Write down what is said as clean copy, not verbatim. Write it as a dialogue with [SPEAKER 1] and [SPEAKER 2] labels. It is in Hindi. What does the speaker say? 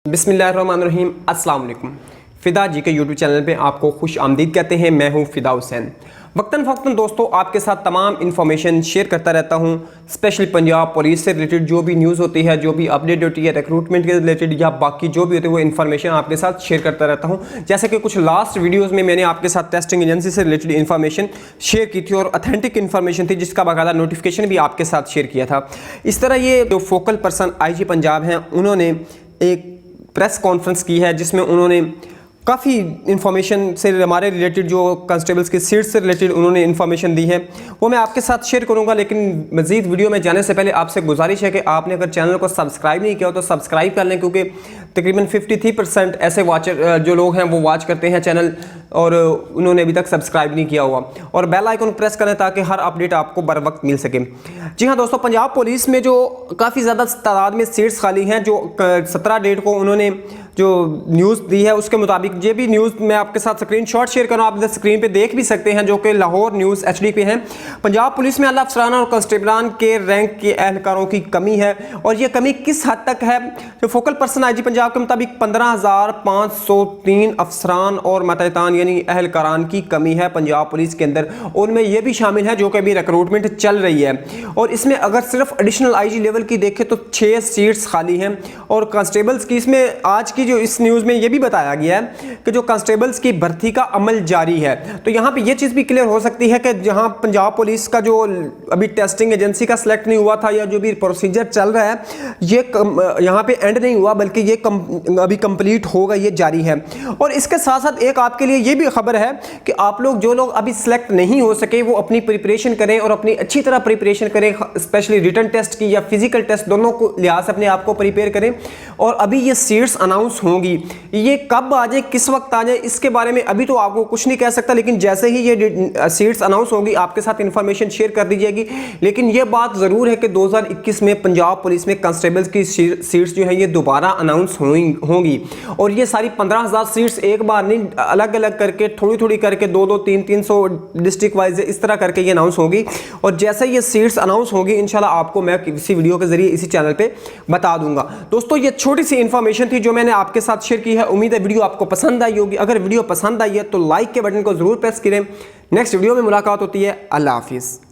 [SPEAKER 1] बिस्मिल्लाहिर्रहमानिर्रहीम, अस्सलाम वालेकुम। फ़िदा जी के यूट्यूब चैनल पे आपको खुश आमदीद कहते हैं। मैं हूं फ़िदा हुसैन। वक्तन फ़ौक़्तन दोस्तों आपके साथ तमाम इन्फॉर्मेशन शेयर करता रहता हूं, स्पेशली पंजाब पुलिस से रिलेटेड जो भी न्यूज़ होती है, जो भी अपडेट होती है रिक्रूटमेंट के रिलेटेड या बाकी जो भी होती है वो इन्फॉर्मेशन आपके साथ शेयर करता रहता हूं। जैसे कि कुछ लास्ट वीडियोज़ में मैंने आपके साथ टेस्टिंग एजेंसी से रिलेटेड इन्फॉर्मेशन शेयर की थी और ऑथेंटिक इन्फॉर्मेशन थी, जिसका बाकायदा नोटिफिकेशन भी आपके साथ शेयर किया था। इस तरह ये जो फोकल पर्सन IG पंजाब हैं, उन्होंने एक प्रेस कॉन्फ्रेंस की है जिसमें उन्होंने काफ़ी इन्फॉर्मेशन से हमारे रिलेटेड जो कांस्टेबल्स की सीट्स से रिलेटेड उन्होंने इन्फॉर्मेशन दी है, वो मैं आपके साथ शेयर करूंगा। लेकिन मज़ीद वीडियो में जाने से पहले आपसे गुजारिश है कि आपने अगर चैनल को सब्सक्राइब नहीं किया हो तो सब्सक्राइब कर लें, क्योंकि तकरीबन 53% ऐसे वाचर जो लोग हैं वो वॉच करते हैं चैनल और उन्होंने अभी तक सब्सक्राइब नहीं किया हुआ, और बेल आइकन प्रेस करें ताकि हर अपडेट आपको बर वक्त मिल सके। जी हाँ दोस्तों, पंजाब पुलिस में जो काफ़ी ज़्यादा तादाद में सीट्स खाली हैं, जो 17 डेट को उन्होंने जो न्यूज़ दी है उसके मुताबिक, ये भी न्यूज़ मैं आपके साथ स्क्रीनशॉट शेयर कर रहा हूँ, आप इधर स्क्रीन पे देख भी सकते हैं, जो कि लाहौर न्यूज़ HD पे हैं। पंजाब पुलिस में आला अफसरान और कांस्टेबलान के रैंक के एहलकारों की कमी है, और ये कमी किस हद तक है। जो फोकल पर्सन IG पंजाब के मुताबिक 15,503 अफसरान और मतअलक यानी एहलकारान की कमी है पंजाब पुलिस के अंदर। उनमें यह भी शामिल है जो कि अभी रिक्रूटमेंट चल रही है, और इसमें अगर सिर्फ एडिशनल IG लेवल की देखें तो 6 सीट्स खाली हैं। और कांस्टेबल्स की इसमें आज की जो इस न्यूज़ में ये भी बताया गया है कि जो कांस्टेबल्स की भर्ती का अमल जारी है। तो यहाँ पे ये चीज़ भी क्लियर हो सकती है कि जहाँ पंजाब पुलिस का जो अभी टेस्टिंग एजेंसी का सिलेक्ट नहीं हुआ था या जो भी प्रोसीजर चल रहा है, ये यहाँ पे एंड नहीं हुआ, बल्कि ये अभी कंप्लीट होगा, ये जारी है। और इसके साथ साथ एक आपके लिए ये भी खबर है कि आप लोग जो लोग अभी सिलेक्ट नहीं हो सके वो अपनी प्रिपरेशन करें और अपनी अच्छी तरह प्रिपरेशन करें, स्पेशली रिटन टेस्ट की या फिजिकल टेस्ट, दोनों को लिहाज से अपने आप को प्रिपेयर करें। और अभी ये सीट्स अनाउंस होंगी, ये कब आ जाए, किस वक्त आ जाए, इसके बारे में अभी तो आपको कुछ नहीं कह सकता, लेकिन जैसे ही ये सीट्स अनाउंस होंगी आपके साथ इंफॉर्मेशन शेयर कर दी जाएगी। लेकिन ये बात ज़रूर है कि 2021 में पंजाब पुलिस में कांस्टेबल्स की सीट्स जो है ये दोबारा अनाउंस होंगी, और ये सारी 15,000 सीट्स एक बार नहीं, अलग अलग करके थोड़ी थोड़ी करके 200, 300 डिस्ट्रिक्ट वाइज इस तरह करके ये अनाउंस होगी। और जैसे ये सीट्स अनाउंस होगी इंशाल्लाह आपको मैं किसी वीडियो के जरिए इसी चैनल पे बता दूंगा। दोस्तों ये छोटी सी इन्फॉर्मेशन थी जो मैंने आपके साथ शेयर की है। उम्मीद है वीडियो आपको पसंद आई होगी। अगर वीडियो पसंद आई है तो लाइक के बटन को जरूर प्रेस करें। नेक्स्ट वीडियो में मुलाकात होती है। अल्लाह हाफिज़।